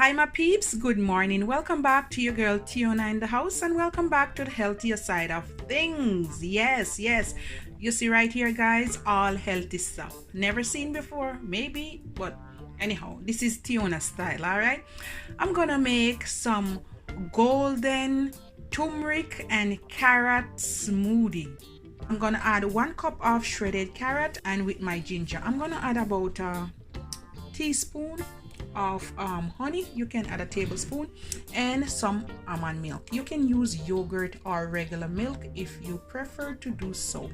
Hi my peeps, good morning. Welcome back to your girl Tiona in the house, and welcome back to the healthier side of things. Yes, you see right here guys, all healthy stuff, never seen before maybe, but anyhow, this is Tiona style. All right, I'm gonna make some golden turmeric and carrot smoothie. I'm gonna add 1 cup of shredded carrot, and with my ginger I'm gonna add about a teaspoon of honey. You can add a tablespoon, and some almond milk. You can use yogurt or regular milk if you prefer to do so.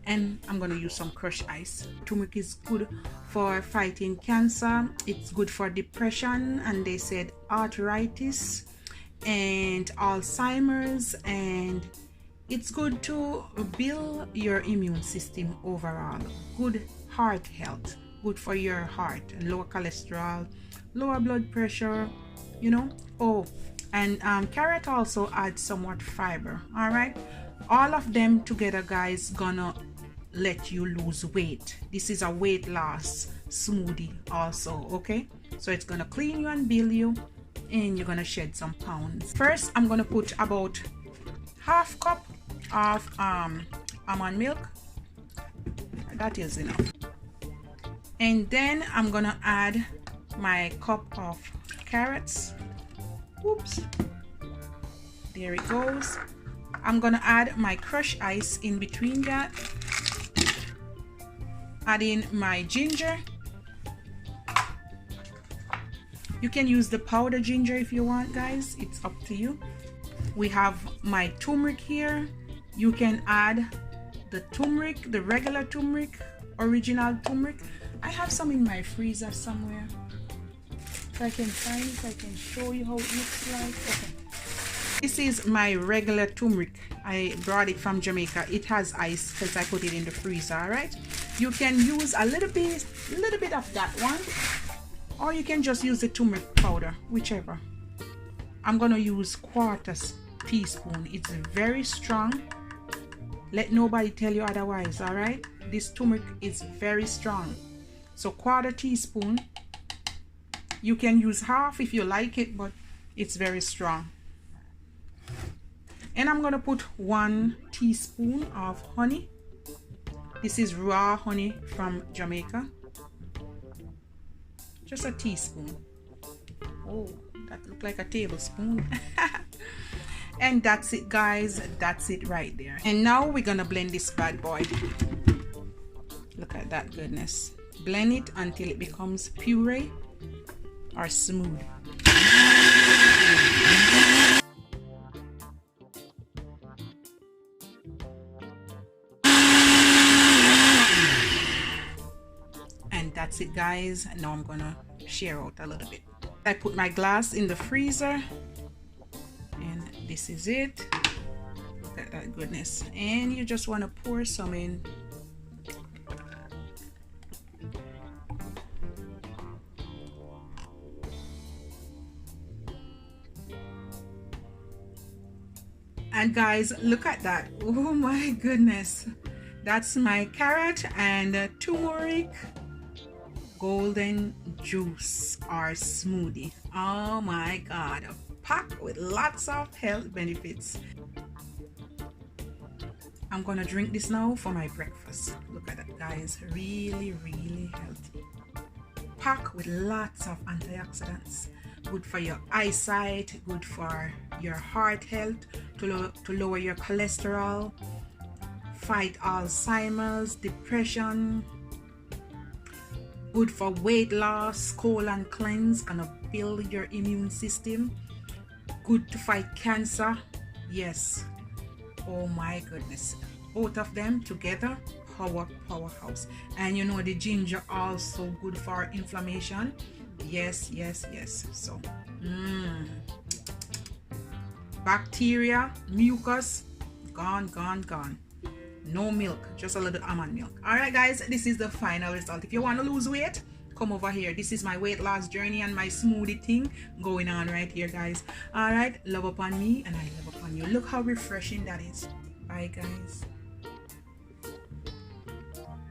And I'm going to use some crushed ice. Turmeric is good for fighting cancer, it's good for depression, and they said arthritis and Alzheimer's, and it's good to build your immune system overall. Good heart health, good for your heart, lower cholesterol, lower blood pressure, you know. Oh, and carrot also adds somewhat fiber. All right, all of them together guys gonna let you lose weight. This is a weight loss smoothie also. Okay, so it's gonna clean you and build you, and you're gonna shed some pounds. First I'm gonna put about half cup of almond milk. That is enough. And then I'm gonna add my cup of carrots. Oops, there it goes. I'm gonna add my crushed ice in between that. Add in my ginger. You can use the powder ginger if you want guys, it's up to you. We have my turmeric here. You can add the turmeric, the regular turmeric, original turmeric. I have some in my freezer somewhere. If I can find it, I can show you how it looks like. Okay. This is my regular turmeric. I brought it from Jamaica. It has ice because I put it in the freezer. All right. You can use a little bit of that one, or you can just use the turmeric powder, whichever. I'm gonna use 1/4 teaspoon. It's very strong. Let nobody tell you otherwise. All right. This turmeric is very strong. So 1/4 teaspoon. You can use half if you like it, but it's very strong. And I'm gonna put 1 teaspoon of honey. This is raw honey from Jamaica. Just a teaspoon. Oh, that looked like a tablespoon. And that's it guys, that's it right there. And now we're gonna blend this bad boy. Look at that goodness. Blend it until it becomes puree or smooth. And that's it guys. Now I'm gonna share out a little bit. I put my glass in the freezer, and this is it. Look at that goodness. And you just want to pour some in. And guys, look at that. Oh my goodness, that's my carrot and turmeric golden juice or smoothie. Oh my god, packed with lots of health benefits. I'm gonna drink this now for my breakfast. Look at that guys, really healthy, packed with lots of antioxidants, good for your eyesight, good for your heart health, to lower your cholesterol, fight Alzheimer's, depression, good for weight loss, colon cleanse, gonna build your immune system, good to fight cancer. Yes, oh my goodness, both of them together, powerhouse. And you know the ginger also good for inflammation. Yes. So bacteria, mucus, gone. No milk, just a little almond milk. All right guys, this is the final result. If you want to lose weight, come over here. This is my weight loss journey and my smoothie thing going on right here guys. All right, love upon me and I love upon you. Look how refreshing that is. Bye guys.